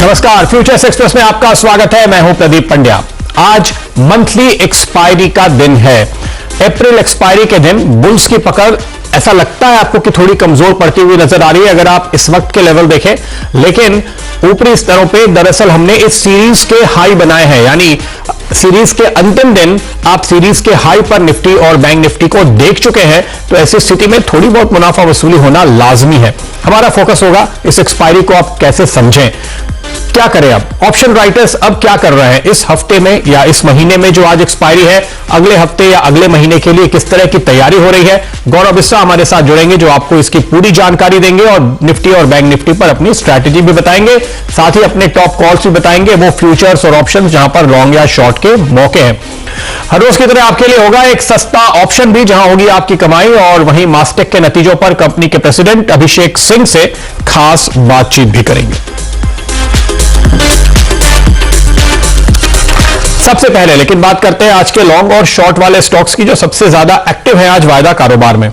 नमस्कार, futures express में आपका स्वागत है। मैं हूं प्रदीप पंड्या। आज मंथली एक्सपायरी का दिन है। अप्रैल एक्सपायरी के दिन बुल्स की पकड़ ऐसा लगता है आपको कि थोड़ी कमजोर पड़ती हुई नजर आ रही है अगर आप इस वक्त के लेवल देखें, लेकिन ऊपरी स्तरों पे दरअसल हमने इस सीरीज के हाई बनाए हैं, यानी सीरीज के अंतिम दिन आप सीरीज के हाई पर निफ्टी और बैंक निफ्टी को देख चुके हैं। तो ऐसी स्थिति में थोड़ी बहुत मुनाफा वसूली होना लाजमी है। हमारा फोकस होगा इस एक्सपायरी को आप कैसे समझें, क्या करें। अब ऑप्शन राइटर्स अब क्या कर रहे हैं इस हफ्ते में या इस महीने में जो आज एक्सपायरी है, अगले हफ्ते या अगले महीने के लिए किस तरह की तैयारी हो रही है। गौरव बिस्सा हमारे साथ जुड़ेंगे जो आपको इसकी पूरी जानकारी देंगे और निफ्टी और बैंक निफ्टी पर अपनी स्ट्रैटेजी भी बताएंगे, साथ ही अपने टॉप कॉल्स भी बताएंगे, वो फ्यूचर्स और ऑप्शन जहां पर लॉन्ग या शॉर्ट के मौके हैं। हर रोज की तरह आपके लिए होगा एक सस्ता ऑप्शन भी जहां होगी आपकी कमाई, और वहीं मास्टेक के नतीजों पर कंपनी के प्रेसिडेंट अभिषेक सिंह से खास बातचीत भी करेंगे। सबसे पहले लेकिन बात करते हैं आज के लॉन्ग और शॉर्ट वाले स्टॉक्स की जो सबसे ज्यादा एक्टिव है आज वायदा कारोबार में।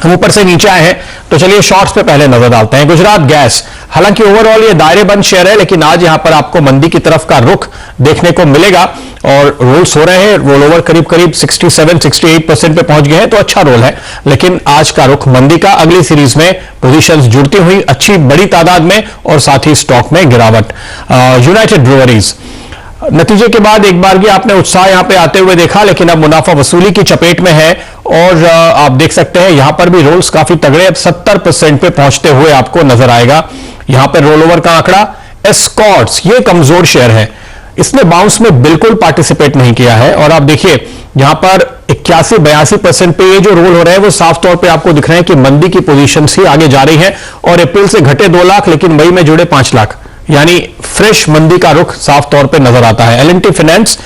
हम ऊपर से नीचे आए हैं तो चलिए शॉर्ट्स पे पहले नजर डालते हैं। गुजरात गैस, हालांकि ओवरऑल ये दायरेबंद शेयर है, लेकिन आज यहां पर आपको मंदी की तरफ का रुख देखने को मिलेगा और रोल्स हो रहे हैं। रोल ओवर करीब 67-68% पे पहुंच गए हैं, तो अच्छा रोल है, लेकिन आज का रुख मंदी का। अगली सीरीज में पोजीशंस जुड़ती हुई अच्छी बड़ी तादाद में और साथ ही स्टॉक में गिरावट। यूनाइटेड ब्रूअरीज, नतीजे के बाद एक बार भी आपने उत्साह यहां पे आते हुए देखा, लेकिन अब मुनाफा वसूली की चपेट में है और आप देख सकते हैं यहां पर भी रोल्स काफी तगड़े, अब 70% पे पहुंचते हुए आपको नजर आएगा। यहां पर रोल ओवर का आंकड़ा। एस्कॉर्ट्स, ये कमजोर शेयर है, इसने बाउंस में बिल्कुल पार्टिसिपेट नहीं किया है और आप देखिए यहां पर 81-82% पे ये जो रोल हो रहे हैं वो साफ तौर पे आपको दिख रहे हैं कि मंदी की पोजीशन ही आगे जा रही है और अप्रैल से घटे 2 लाख लेकिन मई में जुड़े 5 लाख, यानी फ्रेश मंदी का रुख साफ तौर पे नजर आता है। एल&टी फाइनेंस,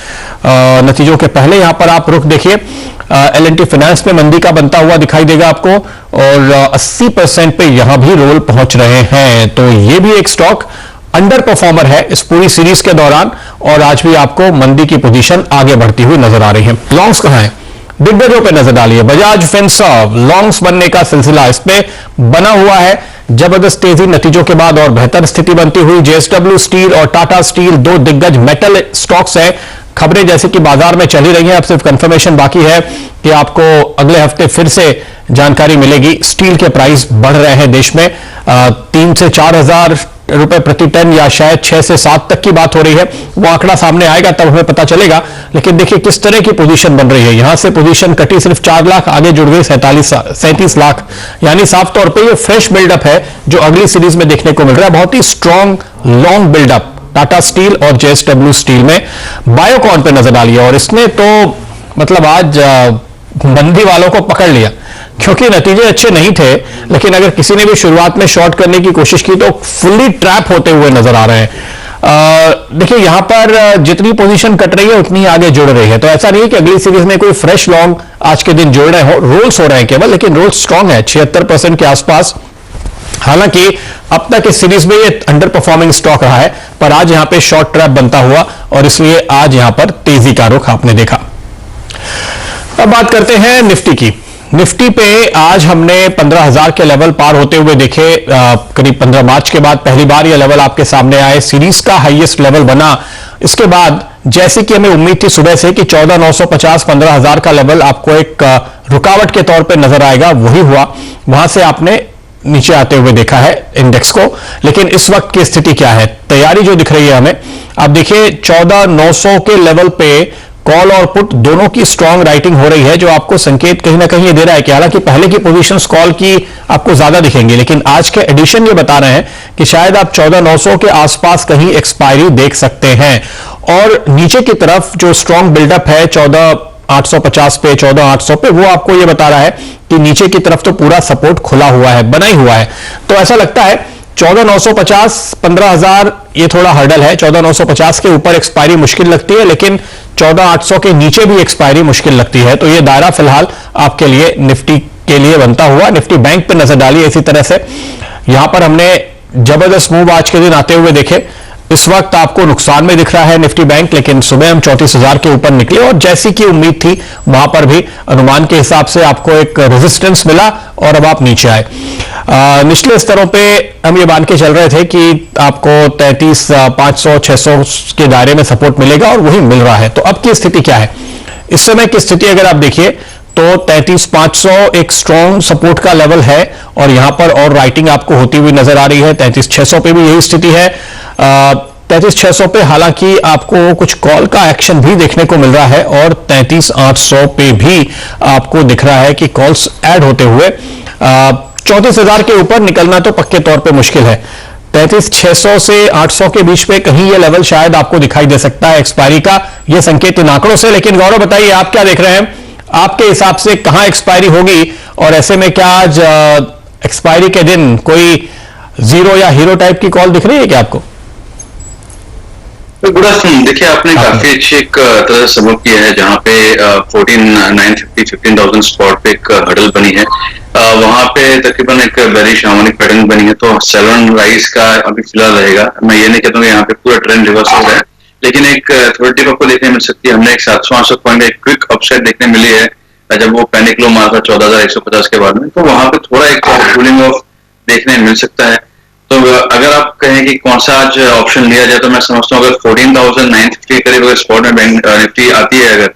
नतीजों के पहले यहां पर आप रुख देखिए, एल&टी फाइनेंस में मंदी का बनता हुआ दिखाई देगा आपको और 80% पे यहां भी रोल पहुंच रहे हैं। तो ये भी एक स्टॉक अंडर परफॉर्मर है इस पूरी सीरीज के दौरान और आज भी आपको मंदी की पोजीशन आगे बढ़ती हुई नजर आ रही है। लॉन्ग्स कहां है, दिग्गजों पे नजर डालिए। बजाज फिनसर्व, लॉन्ग्स बनने का सिलसिला इस पे बना हुआ है, जबरदस्त तेजी नतीजों के बाद और बेहतर स्थिति बनती हुई। जेएसडब्ल्यू स्टील और टाटा स्टील दो दिग्गज मेटल स्टॉक्स हैं। खबरें जैसे कि बाजार में चली रही हैं, अब सिर्फ कंफर्मेशन बाकी है कि आपको अगले हफ्ते फिर से जानकारी मिलेगी। स्टील के प्राइस बढ़ रहे हैं देश में, 3 से 4 हजार रुपए प्रति टन या शायद 6 से 7 तक की बात हो रही है। वो आंकड़ा सामने आएगा तब हमें पता चलेगा, लेकिन देखिए किस तरह की पोजीशन बन रही है। यहां से पोजीशन कटी सिर्फ 4 लाख, आगे जुड़ गई 37 लाख, यानी साफ तौर पे ये फ्रेश बिल्डअप है जो अगली सीरीज में देखने को मिल रहा है। बहुत ही strong long buildup Tata steel और जेएसडब्ल्यू स्टील में। बायोकॉन पे नजर डालिए और इसने तो मतलब आज मंदी वालों को पकड़ लिया, क्योंकि नतीजे अच्छे नहीं थे, लेकिन अगर किसी ने भी शुरुआत में शॉर्ट करने की कोशिश की तो फुल्ली ट्रैप होते हुए नजर आ रहे हैं। देखिए यहां पर जितनी पोजीशन कट रही है उतनी आगे जुड़ रही है, तो ऐसा नहीं है कि अगली सीरीज में कोई फ्रेश लॉन्ग आज के दिन जुड़ रहे हो। रोल्स हो रहे हैं केवल, लेकिन रोल्स स्ट्रांग है 76% के आसपास। हालांकि अब तक इस सीरीज में ये अंडर परफॉर्मिंग स्टॉक रहा है, पर आज यहां पे शॉर्ट ट्रैप बनता हुआ और इसलिए आज यहां पर तेजी का रुख आपने देखा। अब बात करते हैं निफ्टी की। निफ्टी पे आज हमने 15,000 के लेवल पार होते हुए देखे। करीब 15 मार्च के बाद पहली बार ये लेवल आपके सामने आए, सीरीज का हाईएस्ट लेवल बना। इसके बाद जैसे कि हमें उम्मीद थी सुबह से कि 14,950 15,000 का लेवल आपको एक रुकावट के तौर पे नजर आएगा, वही हुआ। वहां से आपने नीचे आते हुए देखा है इंडेक्स को, लेकिन इस वक्त की स्थिति क्या है, तैयारी जो दिख रही है हमें, आप देखिए 14,900 के लेवल पे कॉल और पुट दोनों की स्ट्रांग राइटिंग हो रही है, जो आपको संकेत कहीं ना कहीं ये दे रहा है कि हालांकि पहले की पोजीशंस कॉल की आपको ज्यादा दिखेंगी, लेकिन आज के एडिशन ये बता रहे हैं कि शायद आप 14,900 के आसपास कहीं एक्सपायरी देख सकते हैं। और नीचे की तरफ जो स्ट्रांग बिल्डअप है 14,850 पे 14,800 पे, वो आपको ये बता रहा है कि नीचे की तरफ तो पूरा सपोर्ट खुला हुआ है, बना ही हुआ है। तो ऐसा लगता है 14,950 15,000 ये थोड़ा हर्डल है। 14,950 के ऊपर एक्सपायरी मुश्किल लगती है, लेकिन 14,800 के नीचे भी एक्सपायरी मुश्किल लगती है। तो ये दायरा फिलहाल आपके लिए निफ्टी के लिए बनता हुआ। निफ्टी बैंक पे नजर डालिए इसी तरह से, यहां पर हमने जबरदस्त मूव आज के दिन आते हुए देखे। इस वक्त आपको नुकसान में दिख रहा है निफ्टी बैंक, लेकिन सुबह हम 34,000 के ऊपर निकले और जैसी की उम्मीद थी वहां पर भी अनुमान के हिसाब से आपको एक रेजिस्टेंस मिला और अब आप नीचे आए। निचले स्तरों पे हम ये मान के चल रहे थे कि आपको 33,500 600 के दायरे में सपोर्ट मिलेगा और वही मिल रहा है। तो अब की स्थिति क्या है? इस समय की स्थिति अगर आप देखिए तो 33,500 एक स्ट्रॉन्ग सपोर्ट का लेवल है और यहां पर और राइटिंग आपको होती हुई नजर आ रही है। 33,600 पे भी यही स्थिति है। 33,600 पे हालांकि आपको कुछ कॉल का एक्शन भी देखने को मिल रहा है और 33,800 पे भी आपको दिख रहा है कि कॉल्स ऐड होते हुए 34,000 के ऊपर निकलना तो पक्के तौर पे मुश्किल है। 33,600 से 800 के बीच में कहीं ये लेवल शायद आपको दिखाई दे सकता है एक्सपायरी का, ये संकेत इन आंकड़ों से। लेकिन गौरव बताइए आप क्या देख रहे हैं, आपके हिसाब से कहां एक्सपायरी होगी और ऐसे में क्या आज एक्सपायरी के दिन कोई जीरो या हीरो टाइप की कॉल दिख रही है क्या आपको? Good afternoon. देखिए, आपने काफी अच्छी एक तरह से सबक किया है जहाँ पे 14,950 15,000 स्पॉट पे एक हडल बनी है। वहां पे तकरीबन एक बेरिश हार्मोनिक पैटर्न बनी है, तो सेल राइज का अभी फिलहाल रहेगा। मैं ये नहीं कहता हूँ यहाँ पे पूरा ट्रेंड रिवर्स हो रहा है, लेकिन एक थोड़ी टिप आपको देखने मिल सकती है। हमने एक 700-800 पॉइंट एक क्विक अपसाइड देखने मिली है जब वो पैनिक लो मारा था 14,150 के बाद में, तो वहां पे थोड़ा एक कूलिंग ऑफ देखने मिल सकता है। तो अगर आप कहें कि कौन सा आज ऑप्शन लिया जाए, तो मैं समझता हूँ अगर 14,950 के करीब अगर स्पॉट में बैंक निफ्टी आती है अगर,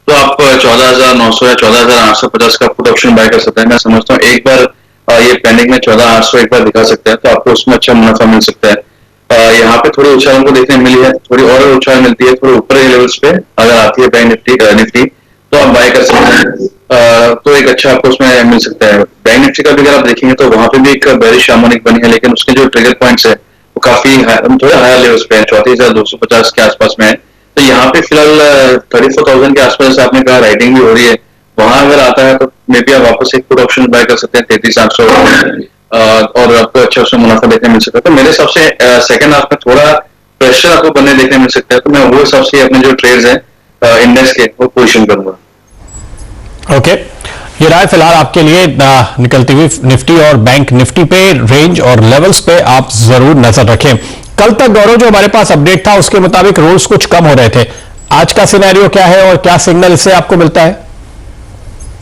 तो आप 14,900 या 14,850 का पुट ऑप्शन बाय कर सकते हैं। मैं समझता हूँ एक बार ये पैनिक में 14,800 एक बार दिखा सकता है, तो आपको उसमें अच्छा मुनाफा मिल सकता है। यहाँ पे थोड़ी उछाल को देखने मिली है, थोड़ी और उछाल मिलती है थोड़े ऊपर के लेवल्स पे अगर आती है बैंक निफ्टी तो आप बाय कर सकते हैं। तो एक अच्छा आपको उसमें मिल सकता है। बैंक निफ्टी का भी अगर आप देखेंगे तो वहां पे भी एक बेरिश हार्मोनिक बनी है, लेकिन उसके जो ट्रिगर पॉइंट्स है वो काफी थोड़े हायर लेवल्स पे है, 34,250 के आसपास में है। तो यहाँ पे फिलहाल 34,000 के आसपास आपने कहा राइटिंग भी हो रही है, वहां अगर आता है तो मे बी आप वापस एक पुट ऑप्शन बाय कर सकते हैं 33,800 और आपको अच्छा उसमें मुनाफा देखने मिल सकता है। तो मेरे हिसाब से सेकंड हाफ में थोड़ा प्रेशर आपको बनने देखने मिल सकता है, तो मैं वो हिसाब से अपने जो ट्रेड्स है इंडेक्स के वो पोजिशन करूंगा। ओके, ये रहा फिलहाल आपके लिए निकलती हुई निफ्टी और बैंक निफ्टी पे रेंज और लेवल्स पे आप जरूर नजर रखें। कल तक गौरव जो हमारे पास अपडेट था उसके मुताबिक रोल्स कुछ कम हो रहे थे, आज का सिनेरियो क्या है और क्या सिग्नल इससे आपको मिलता है?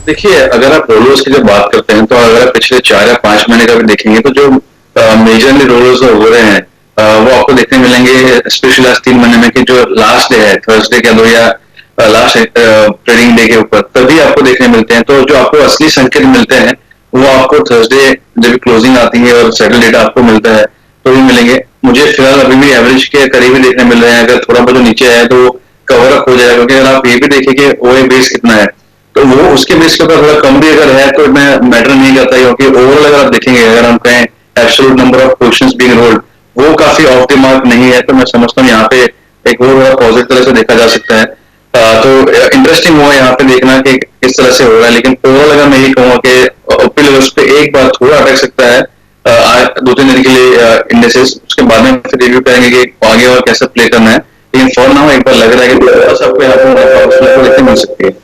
देखिए, अगर आप रोलर्स की जब बात करते हैं तो अगर आप पिछले 4 या 5 महीने का भी देखेंगे तो जो मेजरली रोलर्स हो रहे हैं वो आपको देखने मिलेंगे, स्पेशली लास्ट 3 महीने में कि जो लास्ट डे है थर्सडे के दो या लास्ट ट्रेडिंग डे के ऊपर तभी आपको देखने मिलते हैं। तो जो आपको असली संकेत मिलते हैं वो आपको थर्सडे जब क्लोजिंग आती है और सेटल डेटा आपको मिलता है तो भी मिलेंगे। मुझे फिलहाल अभी भी एवरेज के करीब ही देखने मिल रहे हैं, अगर थोड़ा बहुत नीचे आए तो कवर अप हो जाएगा, क्योंकि अगर आप ये भी देखेंगे ओए बेस कितना है तो वो उसके बेस के ऊपर थोड़ा कम भी अगर है तो मैं मैटर नहीं करता, क्योंकि ओवरऑल अगर आप देखेंगे अगर हम कहें absolute number of positions being hold वो काफी ऑफ द मार्क नहीं है, तो मैं समझता हूँ यहाँ पे एक वो पॉजिटिव तरह से देखा जा सकता है। तो इंटरेस्टिंग हुआ यहाँ पे देखना कि किस तरह से हो रहा है, लेकिन ओवरऑल अगर मैं यही कहूँगा कि ओपी लेवल्स पे एक बार थोड़ा अटक सकता है 2-3 दिन के लिए इंडेक्सेस, उसके बाद में फिर रिव्यू करेंगे कि आगे और कैसे प्ले करना है। लेकिन फॉर नाउ एक बार लग रहा है कि आपको यहाँ पे देखने मिल सकती है।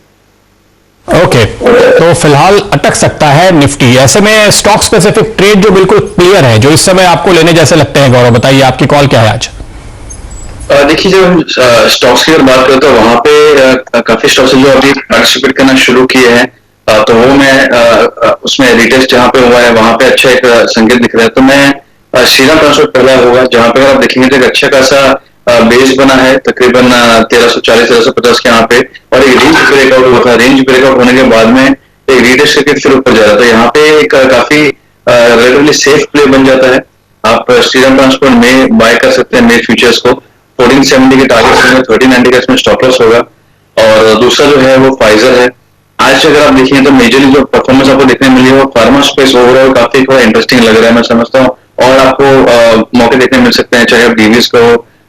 ओके, तो फिलहाल अटक सकता है निफ्टी। ऐसे में स्टॉक स्पेसिफिक ट्रेड जो बिल्कुल क्लियर है जो इस समय आपको लेने जैसे लगते हैं, गौरव बताइए आपकी कॉल क्या है आज? देखिए, जब हम स्टॉक्स की अगर बात करते हैं वहां पे काफी स्टॉक्स जो अभी पार्टिसिपेट करना शुरू किए हैं, तो वो मैं उसमें रिटेस्ट जहाँ पे हुआ है वहां पे अच्छा एक संकेत दिख रहा है। तो मैं श्रीराम ट्रांसपोर्ट पहला होगा जहाँ पे अगर आप देखेंगे तो एक अच्छा खासा बेस बना है तकरीबन 1340-1350 के यहाँ पे, और एक रेंज ब्रेकआउट हुआ था। रेंज ब्रेकआउट होने के बाद में एक रिटेस्ट करके फिर ऊपर जा रहा था, यहाँ पे एक काफी रिलेटिवली सेफ प्ले बन जाता है। आप श्रीराम ट्रांसपोर्ट में बाय कर सकते हैं मेल फ्यूचर्स को 1470 के टारगेट में, 1390 का इसमें स्टॉप लॉस होगा। और दूसरा जो है वो फाइजर है। आज अगर आप देखें तो मेजरली जो परफॉर्मेंस आपको देखने मिली है वो फार्मा स्पेस ओवरऑल काफी थोड़ा इंटरेस्टिंग लग रहा है, मैं समझता हूँ। और आपको मौके देखने मिल सकते हैं, चाहे आप डीवीएस को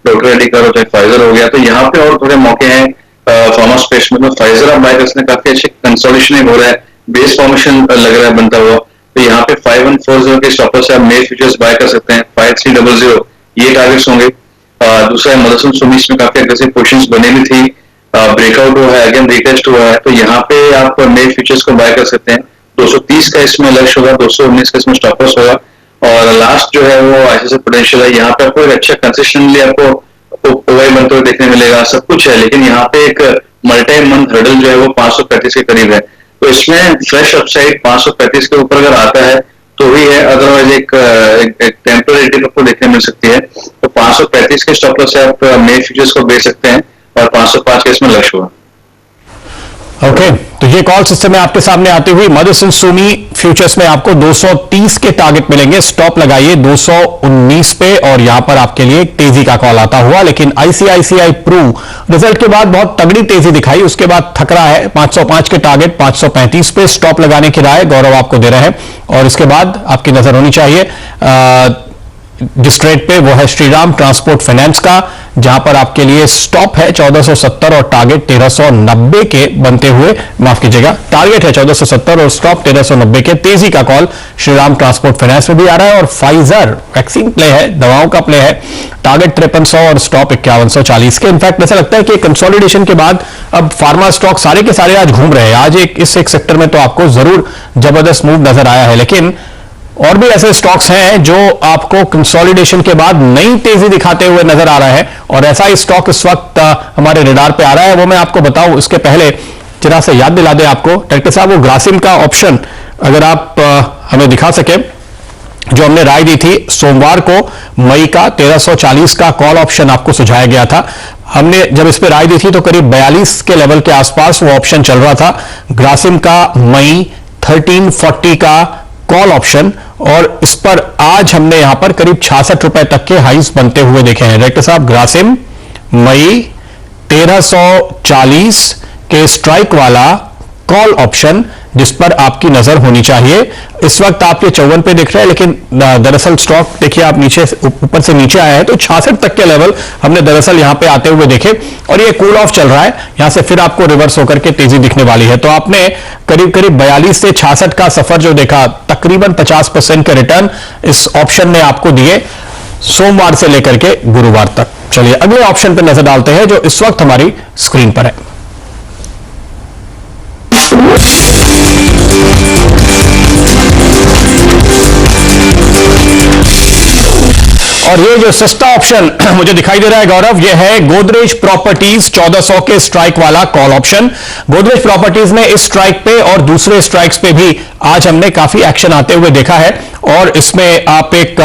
डॉक्टर रेड्डी का चाहे फाइजर हो गया, तो यहाँ पे और थोड़े मौके हैं फार्मा स्पेस में। तो फाइजर आप बाय कर सकते हैं, काफी अच्छे कंसोलिडेशन हो रहा है, बेस फॉर्मेशन लग रहा है बनता हुआ। तो यहाँ पे 5140 के स्टॉपर से आप मेल फ्यूचर्स बाय कर सकते हैं। 5300 ये टारगेट्स होंगे। दूसरा मदरसन सुमिस में काफी अग्रेसिव पोजीशंस बनी भी थी, ब्रेकआउट हुआ है, अगेन रिटेस्ट हुआ है, तो यहाँ पे आप मेल फ्यूचर्स को बाय कर सकते हैं। 230 का इसमें लक्ष्य होगा, 219 का इसमें स्टॉप लॉस होगा। और लास्ट जो है वो ऐसे पोटेंशियल है। यहाँ पे आपको एक अच्छा कंसिस्टेंटली आपको ओवाई बनते हुए देखने मिलेगा, सब कुछ है, लेकिन यहाँ पे एक मल्टी मंथ हर्डल जो है वो 535 के करीब है। तो इसमें फ्रेश अपसाइड 535 के ऊपर अगर आता है तो ही है, अदरवाइज एक टेम्पररी डिप आपको देखने मिल सकती है। तो 535 के स्टॉप लॉस से आप मेन फ्यूचर्स को बेच सकते हैं और 505 के इसमें लक्ष्य हुआ। ओके, तो ये कॉल सिस्टम में आपके सामने आती हुई मदरसन सुमी फ्यूचर्स में आपको 230 के टारगेट मिलेंगे, स्टॉप लगाइए 219 पे, और यहां पर आपके लिए तेजी का कॉल आता हुआ। लेकिन आईसीआईसीआई प्रू रिजल्ट के बाद बहुत तगड़ी तेजी दिखाई, उसके बाद थकरा है। 505 के टारगेट 535 पे स्टॉप लगाने की राय गौरव आपको दे रहे हैं, और इसके बाद आपकी नजर होनी चाहिए जिस ट्रेड पे, वो है श्रीराम ट्रांसपोर्ट फाइनेंस का, जहां पर आपके लिए स्टॉप है 1470 और टारगेट 1390 के बनते हुए, माफ कीजिएगा, टारगेट है 1470 और स्टॉप 1390 के। तेजी का कॉल श्रीराम ट्रांसपोर्ट फाइनेंस में भी आ रहा है, और फाइजर वैक्सीन प्ले है, दवाओं का प्ले है, टारगेट 5300 और स्टॉप 5140 के। इनफैक्ट ऐसा लगता है कि कंसोलिडेशन के बाद अब फार्मा स्टॉक सारे के सारे आज घूम रहे हैं। आज एक सेक्टर में तो आपको जरूर जबरदस्त मूव नजर आया है, लेकिन और भी ऐसे स्टॉक्स हैं जो आपको कंसोलिडेशन के बाद नई तेजी दिखाते हुए नजर आ रहा है, और ऐसा ही स्टॉक इस वक्त हमारे रडार पे आ रहा है। वो मैं आपको बताऊं इसके पहले जरा से याद दिला दें आपको डायरेक्टर साहब, वो ग्रासिम का ऑप्शन अगर आप हमें दिखा सके, जो हमने राय दी थी सोमवार को, मई का 1340 का कॉल ऑप्शन आपको सुझाया गया था। हमने जब इस पे राय दी थी तो करीब 42 के लेवल के आसपास वो ऑप्शन चल रहा था। ग्रासिम का मई 1340 का कॉल ऑप्शन, और इस पर आज हमने यहां पर करीब 66 रुपए तक के हाइस बनते हुए देखे हैं। डायरेक्टर साहब, ग्रासिम मई 1340 के स्ट्राइक वाला कॉल ऑप्शन जिस पर आपकी नजर होनी चाहिए। इस वक्त आपके 54 पे दिख रहे हैं, लेकिन दरअसल स्टॉक देखिए आप नीचे ऊपर से नीचे आया है, तो 66 तक के लेवल हमने दरअसल यहां पे आते हुए देखे, और ये कूल ऑफ चल रहा है। यहां से फिर आपको रिवर्स होकर के तेजी दिखने वाली है। तो आपने करीब करीब 42 से 66 का सफर जो देखा, तकरीबन 50% के रिटर्न इस ऑप्शन ने आपको दिए सोमवार से लेकर के गुरुवार तक। चलिए अगले ऑप्शन पर नजर डालते हैं जो इस वक्त हमारी स्क्रीन पर है। और ये जो सस्ता ऑप्शन मुझे दिखाई दे रहा है गौरव, ये है गोदरेज प्रॉपर्टीज 1400 के स्ट्राइक वाला कॉल ऑप्शन। गोदरेज प्रॉपर्टीज में इस स्ट्राइक पे और दूसरे स्ट्राइक्स पे भी आज हमने काफी एक्शन आते हुए देखा है, और इसमें आप एक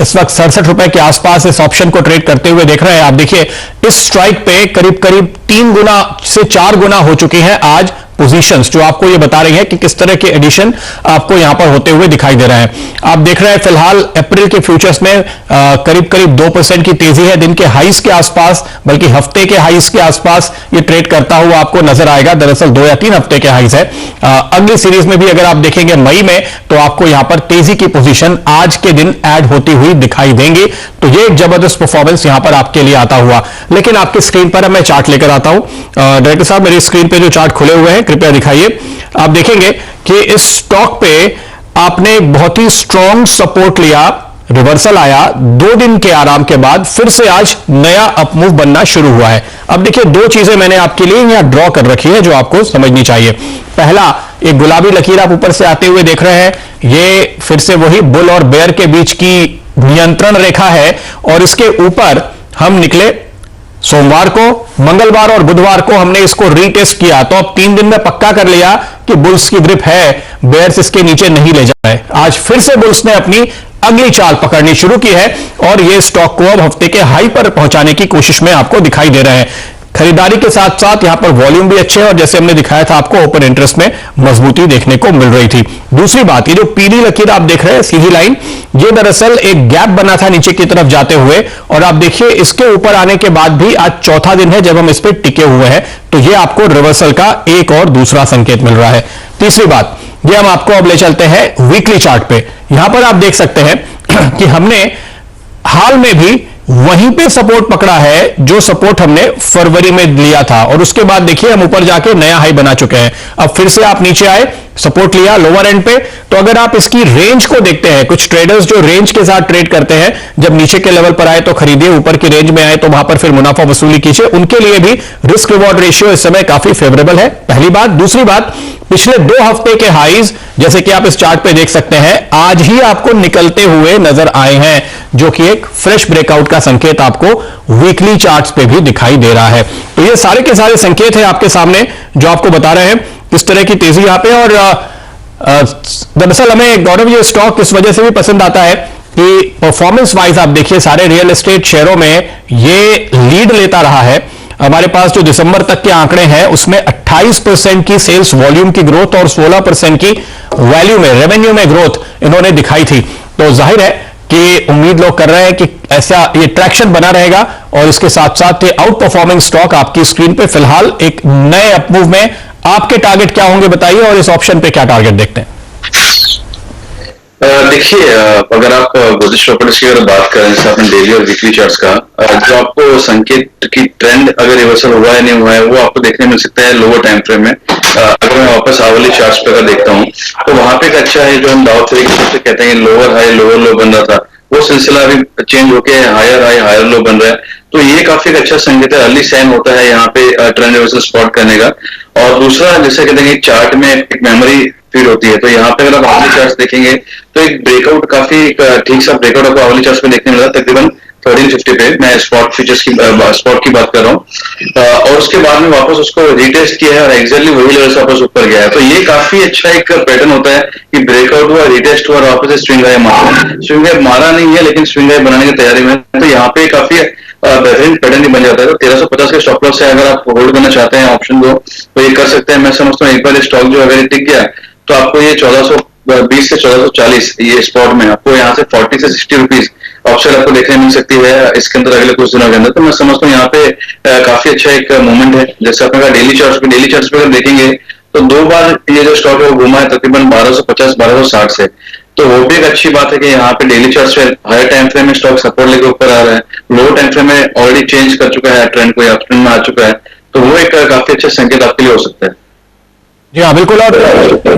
इस वक्त 67 रुपए के आसपास इस ऑप्शन को ट्रेड करते हुए देख रहे हैं। आप देखिए इस स्ट्राइक पे करीब करीब 3 गुना से 4 गुना हो चुकी है आज पोजीशंस, जो आपको ये बता रही है कि किस तरह के एडिशन आपको यहां पर होते हुए दिखाई दे रहे हैं। आप देख रहे हैं फिलहाल अप्रैल के फ्यूचर्स में करीब करीब 2% की तेजी है, दिन के हाईस के आसपास, बल्कि हफ्ते के हाईस के आसपास ये ट्रेड करता हुआ आपको नजर आएगा। दरअसल 2 या 3 हफ्ते के हाईस है। अगली सीरीज में भी अगर आप देखेंगे मई में, तो आपको यहां पर तेजी की पोजीशन आज के दिन ऐड होती हुई दिखाई देंगी। तो ये एक जबरदस्त परफॉर्मेंस यहां पर आपके लिए आता हुआ। लेकिन आपकी स्क्रीन पर मैं चार्ट लेकर आता हूं। डायरेक्टर साहब, मेरी स्क्रीन पे जो चार्ट खुले हुए हैं कृपया दिखाइए। आप देखेंगे कि इस स्टॉक पे आपने बहुत ही स्ट्रॉन्ग सपोर्ट लिया, रिवर्सल आया, 2 दिन के आराम के बाद फिर से आज नया अपमूव बनना शुरू हुआ है। अब देखिए 2 चीजें मैंने आपके लिए यहां ड्रॉ कर रखी है जो आपको समझनी चाहिए। पहला, एक गुलाबी लकीर आप ऊपर से आते हुए देख रहे हैं, ये फिर से वही बुल और बेयर के बीच की नियंत्रण रेखा है, और इसके ऊपर हम निकले सोमवार को, मंगलवार और बुधवार को हमने इसको रीटेस्ट किया। तो अब 3 दिन में पक्का कर लिया कि बुल्स की ग्रिप है, बेयर्स इसके नीचे नहीं ले जा रहे। आज फिर से बुल्स ने अपनी अगली चाल पकड़नी शुरू की है, और ये स्टॉक को अब हफ्ते के हाई पर पहुंचाने की कोशिश में आपको दिखाई दे रहे हैं। खरीदारी के साथ साथ यहां पर वॉल्यूम भी अच्छे है, और जैसे हमने दिखाया था आपको ओपन इंटरेस्ट में मजबूती देखने को मिल रही थी। दूसरी बात, ये जो पीली लकीर आप देख रहे हैं, सीधी लाइन, ये दरअसल एक गैप बना था नीचे की तरफ जाते हुए, और आप देखिए इसके ऊपर आने के बाद भी आज चौथा दिन है जब हम इस पर टिके हुए हैं। तो ये आपको रिवर्सल का एक और दूसरा संकेत मिल रहा है। तीसरी बात, ये हम आपको अब ले चलते हैं वीकली चार्ट पे। यहां पर आप देख सकते हैं कि हमने हाल में भी वहीं पे सपोर्ट पकड़ा है जो सपोर्ट हमने फरवरी में लिया था, और उसके बाद देखिए हम ऊपर जाके नया हाई बना चुके हैं। अब फिर से आप नीचे आए सपोर्ट लिया लोअर एंड पे। तो अगर आप इसकी रेंज को देखते हैं, कुछ ट्रेडर्स जो रेंज के साथ ट्रेड करते हैं, जब नीचे के लेवल पर आए तो खरीदिए, ऊपर की रेंज में आए तो वहां पर फिर मुनाफा वसूली कीजिए, उनके लिए भी रिस्क रिवॉर्ड रेशियो इस समय काफी फेवरेबल है, पहली बात। दूसरी बात, पिछले 2 हफ्ते के हाईज जैसे कि आप इस चार्ट पे देख सकते हैं, आज ही आपको निकलते हुए नजर आए हैं, जो कि एक फ्रेश ब्रेकआउट का संकेत आपको वीकली चार्ट्स पे भी दिखाई दे रहा है। तो ये सारे के सारे संकेत हैं आपके सामने जो आपको बता रहे हैं किस तरह की तेजी यहां पे। और दरअसल हमें गौरव ये स्टॉक इस वजह से भी पसंद आता है कि परफॉर्मेंस वाइज आप देखिए सारे रियल एस्टेट शेयरों में ये लीड लेता रहा है। हमारे पास जो दिसंबर तक के आंकड़े हैं उसमें 28% की सेल्स वॉल्यूम की ग्रोथ और 16% की वैल्यू में, रेवेन्यू में ग्रोथ इन्होंने दिखाई थी। तो जाहिर है कि उम्मीद लोग कर रहे हैं कि ऐसा ये ट्रैक्शन बना रहेगा और इसके साथ साथ ये आउट परफॉर्मिंग स्टॉक आपकी स्क्रीन पे फिलहाल एक नए अपमूव में। आपके टारगेट क्या होंगे बताइए, और इस ऑप्शन पे क्या टारगेट देखते हैं? देखिए, अगर आप गोदरेज प्रॉपर्टीज की अगर बात करें, जैसे आपने डेली और वीकली चार्ट्स का, जो आपको संकेत की ट्रेंड अगर रिवर्सल हुआ है नहीं हुआ है वो आपको देखने मिल सकता है लोअर टाइम फ्रेम में। अगर मैं वापस आवली चार्ट्स पे अगर देखता हूँ तो वहां पे एक अच्छा है, जो हम दाव थ्योरी के कहते हैं लोअर हाई लोअर लो बन रहा था, वो सिलसिला अभी चेंज होके हायर हाई हायर लो बन रहा है। तो ये काफी एक अच्छा संकेत है, अर्ली साइन होता है यहाँ पे ट्रेंड रिवर्सल स्पॉट करने का। और दूसरा, जैसे कहते हैं चार्ट में एक मेमोरी फीड होती है, तो यहाँ पे अगर आप आवली चार्ट्स देखेंगे तो एक ब्रेकआउट काफी ठीक सा ब्रेकआउट आपको आवली चार्ट्स में देखने मिला तकरीबन 1350 पे। मैं स्पॉट फीचर्स की स्पॉट की बात कर रहा हूँ, और उसके बाद में वापस उसको रीटेस्ट किया है और एग्जैक्टली वही लेवल से वापस ऊपर गया है। तो ये काफी अच्छा एक पैटर्न होता है कि ब्रेकआउट हुआ, रीटेस्ट हुआ और वापस स्विंग हाई मारा। स्विंग हाई मारा नहीं है लेकिन स्विंग हाई बनाने की तैयारी में, तो यहाँ पे काफी बेहतरीन पैटर्न ही बन जाता है। तो 1350 के स्टॉप लॉस से अगर आप होल्ड करना चाहते हैं ऑप्शन को तो ये कर सकते हैं। मैं समझता हूँ एक बार स्टॉक जो अगर टिक गया तो आपको ये 1420 से 1440 ये स्पॉट में आपको यहाँ से 40 से 60 रुपीज ऑप्शन आपको देखने मिल सकती है इसके अंदर अगले कुछ दिनों के अंदर। तो मैं समझता हूँ यहाँ पे काफी अच्छा एक मूवमेंट है। जैसे आपने कहा डेली चार्ट्स पे अगर देखेंगे तो 2 बार ये जो स्टॉक है वो घुमा है तकरीबन 1250 1260 से। तो वो भी एक अच्छी बात है कि यहाँ पे डेली चार्ट्स पे हायर टाइम फ्रेम में स्टॉक सपोर्ट लेके ऊपर आ रहा है, लो टाइम फ्रेम में ऑलरेडी चेंज कर चुका है ट्रेंड को, अपट्रेंड में आ चुका है। तो वो एक काफी अच्छा संकेत आपके लिए हो सकता है। जी हाँ बिल्कुल। और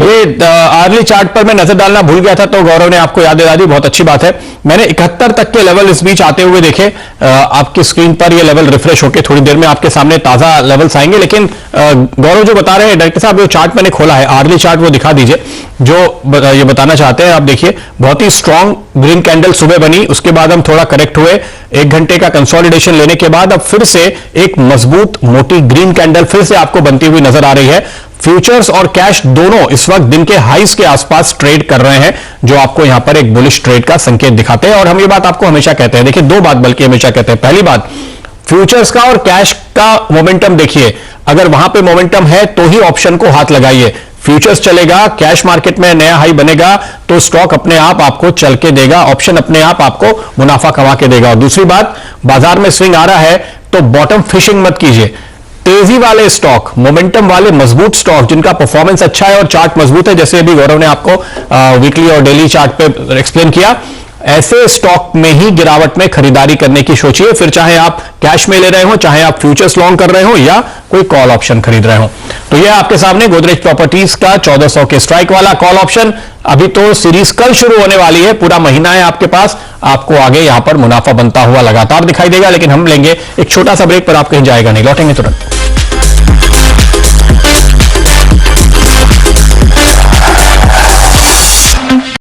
ये आर्ली चार्ट पर मैं नजर डालना भूल गया था तो गौरव ने आपको याद दिला दी, बहुत अच्छी बात है। मैंने 71 तक के लेवल इस बीच आते हुए देखे, आपकी स्क्रीन पर ये लेवल रिफ्रेश होकर थोड़ी देर में आपके सामने ताजा लेवल्स आएंगे। लेकिन गौरव जो बता रहे हैं, डायरेक्टर साहब जो चार्ट मैंने खोला है आर्ली चार्ट वो दिखा दीजिए जो ये बताना चाहते हैं। आप देखिए बहुत ही स्ट्रॉन्ग ग्रीन कैंडल सुबह बनी, उसके बाद हम थोड़ा करेक्ट हुए, 1 घंटे का कंसोलिडेशन लेने के बाद अब फिर से एक मजबूत मोटी ग्रीन कैंडल फिर से आपको बनती हुई नजर आ रही है। फ्यूचर्स और कैश दोनों इस वक्त दिन के हाईस के आसपास ट्रेड कर रहे हैं, जो आपको यहां पर एक बुलिश ट्रेड का संकेत दिखाते हैं। और हम ये बात आपको हमेशा कहते हैं, देखिए 2 बात बल्कि हमेशा कहते हैं। पहली बात, फ्यूचर्स का और कैश का मोमेंटम देखिए, अगर वहां पे मोमेंटम है तो ही ऑप्शन को हाथ लगाइए। फ्यूचर्स चलेगा, कैश मार्केट में नया हाई बनेगा तो स्टॉक अपने आप आपको चल के देगा, ऑप्शन अपने आप आपको मुनाफा कमा के देगा। और दूसरी बात, बाजार में स्विंग आ रहा है तो बॉटम फिशिंग मत कीजिए। तेजी वाले स्टॉक, मोमेंटम वाले मजबूत स्टॉक जिनका परफॉर्मेंस अच्छा है और चार्ट मजबूत है, जैसे अभी गौरव ने आपको वीकली और डेली चार्ट पे एक्सप्लेन किया, ऐसे स्टॉक में ही गिरावट में खरीदारी करने की सोचिए। फिर चाहे आप कैश में ले रहे हो, चाहे आप फ्यूचर्स लॉन्ग कर रहे हो या कोई कॉल ऑप्शन खरीद रहे हो। तो यह आपके सामने गोदरेज प्रॉपर्टीज का 1400 के स्ट्राइक वाला कॉल ऑप्शन। अभी तो सीरीज कल शुरू होने वाली है, पूरा महीना है आपके पास, आपको आगे यहां पर मुनाफा बनता हुआ लगातार दिखाई देगा। लेकिन हम लेंगे एक छोटा सा ब्रेक, पर आप कहीं जाएगा नहीं, लौटेंगे तुरंत।